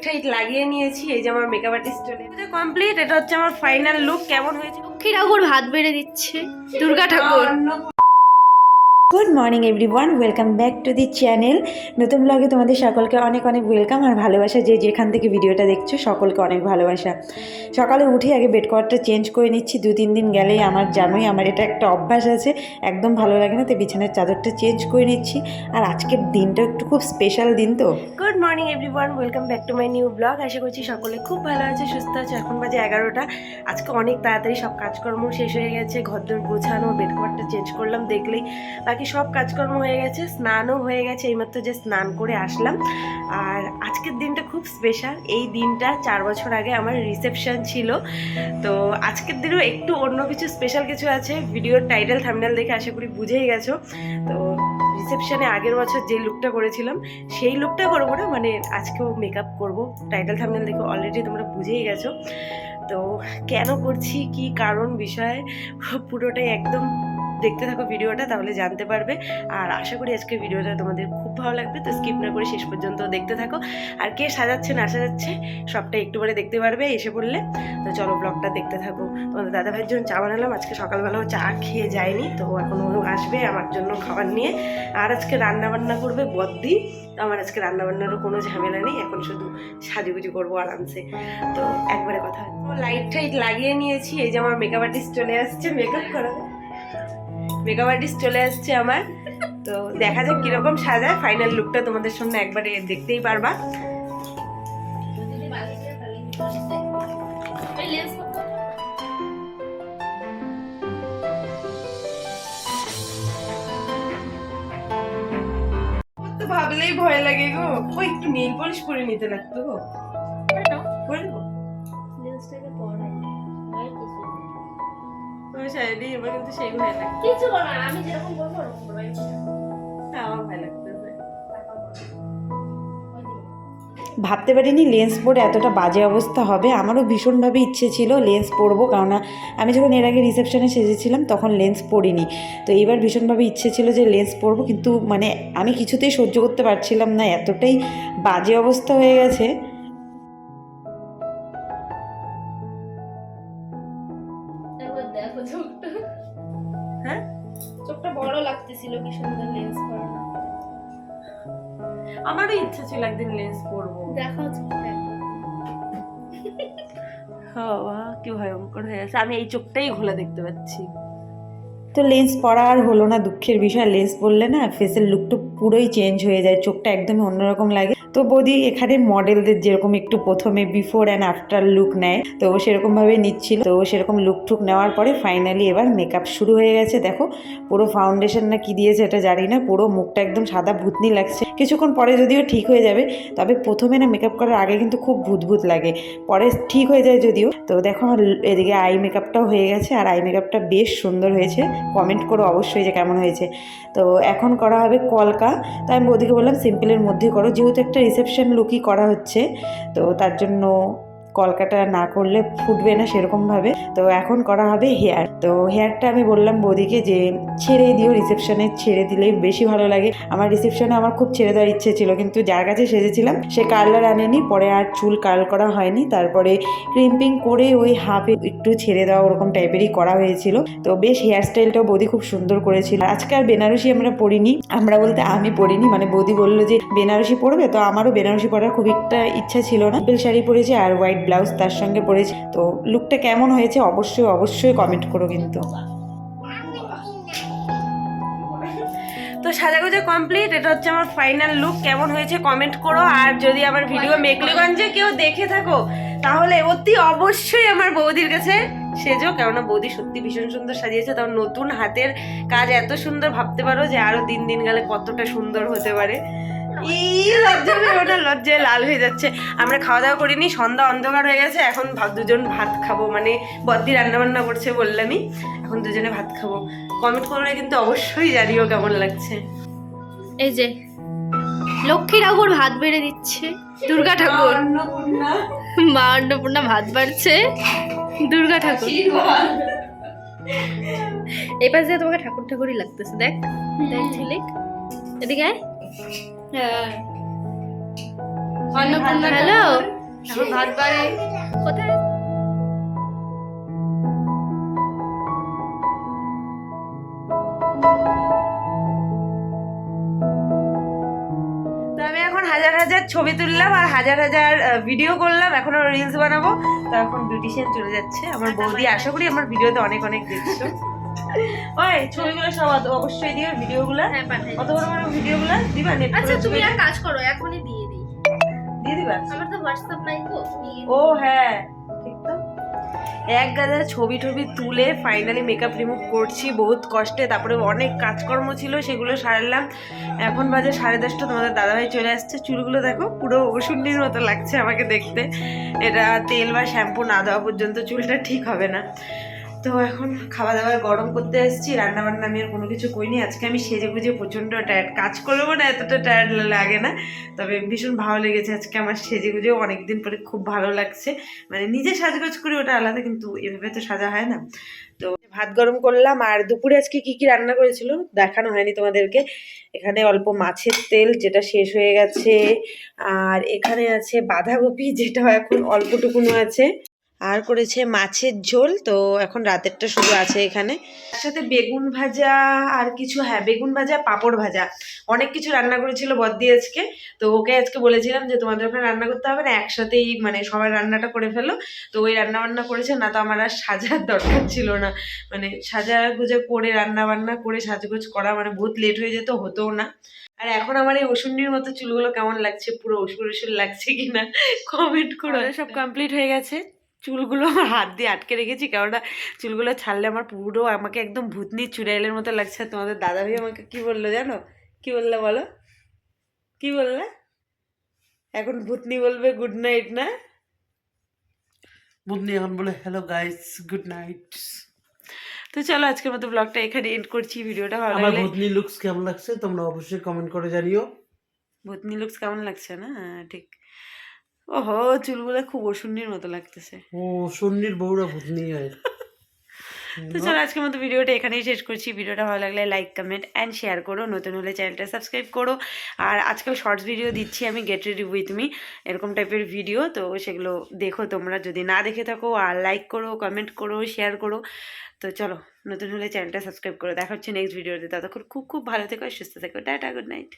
Tight লাগিয়ে নিয়েছি। এই যে আমার মেকআপ আর্টিস্ট কমপ্লিট। এটা হচ্ছে আমার ফাইনাল লুক। কেমন হয়েছে? লক্ষ্মী ঠাকুর ভাত বেড়ে দিচ্ছে, দুর্গা ঠাকুর। Good morning everyone, welcome back to the channel. নতুন ব্লগে তোমাদের সকলকে অনেক অনেক ওয়েলকাম আর ভালোবাসা। যে যেখান থেকে ভিডিওটা দেখছো সকলকে অনেক ভালোবাসা। সকালে উঠে আগে বেড কভারটা চেঞ্জ করে নিচ্ছি। 2-3 দিন গেলেই আমার জানোই আমার এটা একটা অভ্যাস আছে, একদম ভালো লাগে না, তো বিছানার চাদরটা চেঞ্জ করে নিচ্ছি। আর আজকের দিনটা একটু খুব স্পেশাল দিন। তো good morning everyone, welcome back to my new blog. আশা করছি সকলে খুব ভালো আছে, সুস্থ আছে। এখন বাজে 11টা। আজকে অনেক তাড়াতাড়ি সব কাজকর্ম শেষ হয়ে গেছে। ঘরদোর গোছানো, বেড কভারটা চেঞ্জ করলাম দেখলেই। বাকি সব কাজকর্ম হয়ে গেছে, স্নানও হয়ে গেছে। এইমাত্র যে স্নান করে আসলাম। আর আজকের দিনটা খুব স্পেশাল। এই দিনটা 4 বছর আগে আমার রিসেপশন ছিল। তো আজকের দিনেও একটু অন্য কিছু স্পেশাল কিছু আছে। ভিডিওর টাইটেল থাম্বনেল দেখে আশা করি বুঝেই গেছো। তো রিসেপশনে আগের বছর যে লুকটা করেছিলাম সেই লুকটা করবো না, মানে আজকেও মেকআপ করবো। টাইটেল থাম্বনেল দেখে অলরেডি তোমরা বুঝেই গেছো। তো কেন করছি, কি কারণ, বিষয় পুরোটাই একদম দেখতে থাকো ভিডিওটা, তাহলে জানতে পারবে। আর আশা করি আজকের ভিডিওটা তোমাদের খুব ভালো লাগবে। তো স্কিপ না করে শেষ পর্যন্ত দেখতে থাকো। আর কে সাজাচ্ছে না সাজাচ্ছে সবটা একটু পরে দেখতে পারবে এসে পড়লে। তো চলো ব্লগটা দেখতে থাকো। তোমাদের দাদা ভাইয়ের জন্য চা বানালাম। আজকে সকালবেলাও চা খেয়ে যায়নি, তো এখন ও আসবে আমার জন্য খাবার নিয়ে। আর আজকে রান্না বান্না করবে বদ্দি। তো আমার আজকে রান্না বান্নারও কোনো ঝামেলা নেই, এখন শুধু সাজুগুজু করবো আরামসে। তো একবারে কথা হয়। লাইট টাইট লাগিয়ে নিয়েছি। এই যে আমার মেকআপ আর্টিস্ট চলে আসছে মেকআপ করাবে। মেকআপ আর্টিস্ট চলে আসছে আমার। তো দেখা যাক কিরকম সাজায়। ফাইনাল লুকটা তোমাদের সামনে একবারে দেখতেই পারবা। তো ভাবলেই ভয় লাগে গো। ও একটু নেল পলিশ করে নিতে লাগতো গো। বলবো এবার কিন্তু সেই ভয় লাগতো। কিছু না, আমি যেরকম বলবো আমার ভয় লাগতো। ভাবতে পারিনি লেন্স পরে এতটা বাজে অবস্থা হবে। আমারও ভীষণভাবে ইচ্ছে ছিল লেন্স পরবো, কেননা আমি যখন এর আগে রিসেপশনে সেজেছিলাম তখন লেন্স পরিনি। তো এইবার ভীষণভাবে ইচ্ছে ছিল যে লেন্স পরবো, কিন্তু মানে আমি কিছুতেই সহ্য করতে পারছিলাম না, এতটাই বাজে অবস্থা হয়ে গেছে। দেখো চোখটা, হ্যাঁ চোখটা বড় লাগতেছিল, কি সুন্দর লেন্স পরানো। আমারও ইচ্ছা ছিল একদিন লেন্স পরবো। দেখা কি ভয়ঙ্কর হয়ে গেছে। আমি এই চোখটাই ঘোলা দেখতে পাচ্ছি। তো লেন্স পরা আর হলো না, দুঃখের বিষয়। লেন্স পরলে না ফেসের লুকটা পুরোই চেঞ্জ হয়ে যায়, চোখটা একদমই অন্যরকম লাগে। তো বৌদি এখানে মডেলদের যেরকম একটু প্রথমে বিফোর অ্যান্ড আফটার লুক নেয়, তো সেরকমভাবে নিচ্ছিল। তো সেরকম লুক টুক নেওয়ার পরে ফাইনালি এবার মেকআপ শুরু হয়ে গেছে। দেখো পুরো ফাউন্ডেশন না কি দিয়েছে এটা জানি না, পুরো মুখটা একদম সাদা ভূতনি লাগছে। কিছুক্ষণ পরে যদিও ঠিক হয়ে যাবে, তবে প্রথমে না মেকআপ করার আগে কিন্তু খুব ভূত লাগে, পরে ঠিক হয়ে যায় যদিও। তো দেখো আমার এদিকে আই মেকআপটাও হয়ে গেছে, আর আই মেকআপটা বেশ সুন্দর হয়েছে। কমেন্ট করো অবশ্যই যে কেমন হয়েছে। তো এখন করা হবে কলকা। তো আমি বৌদিকে বললাম সিম্পলের মধ্যে করো, যেহেতু একটা রিসেপশন লুকই করা হচ্ছে, তো তার জন্য কলকাটা না করলে ফুটবে না সেরকমভাবে। তো এখন করা হবে হেয়ার। তো হেয়ারটা আমি বললাম বৌদিকে যে ছেড়ে দিও, রিসেপশনে ছেড়ে দিলেই বেশি ভালো লাগে। আমার রিসেপশনে আমার খুব ছেড়ে দেওয়ার ইচ্ছে ছিল, কিন্তু যার কাছে সেজেছিলাম সে কার্লার আনেনি, পরে আর চুল কার্ল করা হয়নি। তারপরে ক্রিম্পিং করে ওই হাফে একটু ছেড়ে দেওয়া ওরকম টাইপেরই করা হয়েছিল। তো বেশ হেয়ার স্টাইলটাও বৌদি খুব সুন্দর করেছিল। আজকে আর বেনারসি আমরা পরিনি, আমরা বলতে আমি পরিনি, মানে বৌদি বললো যে বেনারসি পরবে, তো আমারও বেনারসি পরার খুব একটা ইচ্ছা ছিল না। সিম্পল শাড়ি পরেছি আর হোয়াইট ব্লাউজ তার সঙ্গে পরেছি। তো লুকটা কেমন হয়েছে অবশ্যই অবশ্যই কমেন্ট করো কিন্তু। তো সাজাগুজা কমপ্লিট। এটা হচ্ছে আমার ফাইনাল লুক। কেমন হয়েছে কমেন্ট করো। আর যদি আমার ভিডিও মেকলিগঞ্জে কেউ দেখে থাকো তাহলে অতি অবশ্যই আমার বৌদির কাছে সেজো, কেননা বৌদি সত্যি ভীষণ সুন্দর সাজিয়েছে। তার নতুন হাতের কাজ এত সুন্দর, ভাবতে পারো যে আরো দিন দিন গেলে কতটা সুন্দর হতে পারে। লজ্জায় লাল হয়ে যাচ্ছে। আমরা খাওয়া দাওয়া করিনি, সন্ধ্যা অন্ধকার হয়ে গেছে। এখন দুজন ভাত খাবো, মানে বদ্দি রান্না বান্না করছে বললামই, এখন দুজনে ভাত খাবো। কমেন্ট করলে কিন্তু অবশ্যই জানিও কেমন লাগছে। এই যে লক্ষ্মী ঠাকুর ভাত বেড়ে দিচ্ছে, দুর্গা ঠাকুর। মা অন্নপূর্ণা ভাত বাড়ছে, দুর্গা ঠাকুর। এই পাশে তোমাকে ঠাকুর ঠাকুরই লাগতেছে। দেখ দেখ ঝিলিক, এদিকে আয়। অন্নপূর্ণা হ্যালো। এখন ভাত বাড়ে কোথায় তো আমি এখন হাজার হাজার ছবি তুললাম আর হাজার হাজার ভিডিও করলাম, এখন রিলস বানাবো। তো এখন বিউটিশিয়ান চলে যাচ্ছে আমার বৌদি, আশা করি আমার ভিডিওতে অনেক অনেক দেখছো। ওই ছবিগুলো সব অবশ্যই দিও, ভিডিওগুলো হ্যাঁ পাঠাই অত বড় বড় ভিডিওগুলো দিবা নেট। আচ্ছা তুমি এক কাজ করো এখনই দিয়ে দিই দিয়ে দিবা। আমার তো হোয়াটসঅ্যাপ নাই তো ও হ্যাঁ ঠিক তো। এক গাদা ছবি টবি তুলে ফাইনালি মেকআপ রিমুভ করছি বহুত কষ্টে, তারপরে অনেক কাজকর্ম ছিল সেগুলো সারলাম। এখন বাজে 10:30, তোমাদের দাদাভাই চলে আসছে। চুলগুলো দেখো পুরো ওষুধের মতো লাগছে আমাকে দেখতে, এটা তেল বা শ্যাম্পু না দেওয়া পর্যন্ত চুলটা ঠিক হবে না। তো এখন খাওয়া দাওয়া গরম করতে এসেছি, রান্না বান্না আমি আর কোনো কিছু করিনি। আজকে আমি সেজে গুজে প্রচণ্ড টায়ার্ড, কাজ করলেও না এতটা টায়ার্ড লাগে না, তবে ভীষণ ভালো লেগেছে আজকে আমার সেজে গুজেও অনেকদিন পরে খুব ভালো লাগছে। মানে নিজে সাজগোজ করি ওটা আলাদা, কিন্তু এভাবে তো সাজা হয় না। তো ভাত গরম করলাম। আর দুপুরে আজকে কি কি রান্না করেছিল দেখানো হয়নি তোমাদেরকে। এখানে অল্প মাছের তেল যেটা শেষ হয়ে গেছে, আর এখানে আছে বাঁধাকপি যেটা এখন অল্পটুকুনো আছে, আর করেছে মাছের ঝোল। তো এখন রাতেরটা শুধু আছে এখানে, তার সাথে বেগুন ভাজা আর কিছু, হ্যাঁ বেগুন ভাজা পাঁপড় ভাজা, অনেক কিছু রান্না করেছিল বদ্দি আজকে। তো ওকে আজকে বলেছিলাম যে তোমাদের ওখানে রান্না করতে হবে না, একসাথেই মানে সবাই রান্নাটা করে ফেলো। তো ওই রান্না বান্না করেছে, না তো আমার আর সাজার দরকার ছিল না, মানে সাজা গুজে করে রান্না বান্না করে সাজগোজ করা মানে বহুত লেট হয়ে যেত, হতোও না। আর এখন আমার এই ওষুধের মতো চুলগুলো কেমন লাগছে, পুরো ওষুধ ওষুধ লাগছে কিনা কমেন্ট করো। সব কমপ্লিট হয়ে গেছে, চুলগুলো আমার হাত দিয়ে আটকে রেখেছি, কেননা চুলগুলো ছাড়লে আমার পুরো আমাকে একদম ভূতনির চুড়াইলের মতো লাগছে। তোমাদের দাদাভাই আমাকে কি বললো জানো, কি বললে বলো, কি বললে? এখন ভূতনি বলবে গুড নাইট না? বুধনি এখন বলে হ্যালো গাইস গুড নাইট। তো চলো আজকের মতো ব্লগটা এখানে এন্ড করছি। ভিডিওটা ভালো আমার লাগলে, বুধনি লুকস কেমন লাগছে তোমরা অবশ্যই কমেন্ট করে জানিও। ভূতনি লুকস কেমন লাগছে না? হ্যাঁ ঠিক। ওহো চুলগুলো খুব ওষুধের মতো লাগতেছে। ও সন্নির বউরা বুধনি হয়। তো চলো আজকের মতো ভিডিওটা এখানেই শেষ করছি। ভিডিওটা ভালো লাগলে লাইক কমেন্ট অ্যান্ড শেয়ার করো, নতুন হলে চ্যানেলটা সাবস্ক্রাইব করো। আর আজকাল শর্টস ভিডিও দিচ্ছি আমি, গেট রেডি উইথ মি, এরকম টাইপের ভিডিও, তো সেগুলো দেখো তোমরা যদি না দেখে থাকো। আর লাইক করো, কমেন্ট করো, শেয়ার করো। তো চলো নতুন হলে চ্যানেলটা সাবস্ক্রাইব করো। দেখা হচ্ছে নেক্সট ভিডিওতে, ততক্ষণ খুব খুব ভালো থেকো, সুস্থ থেকো, টাটা, গুড নাইট।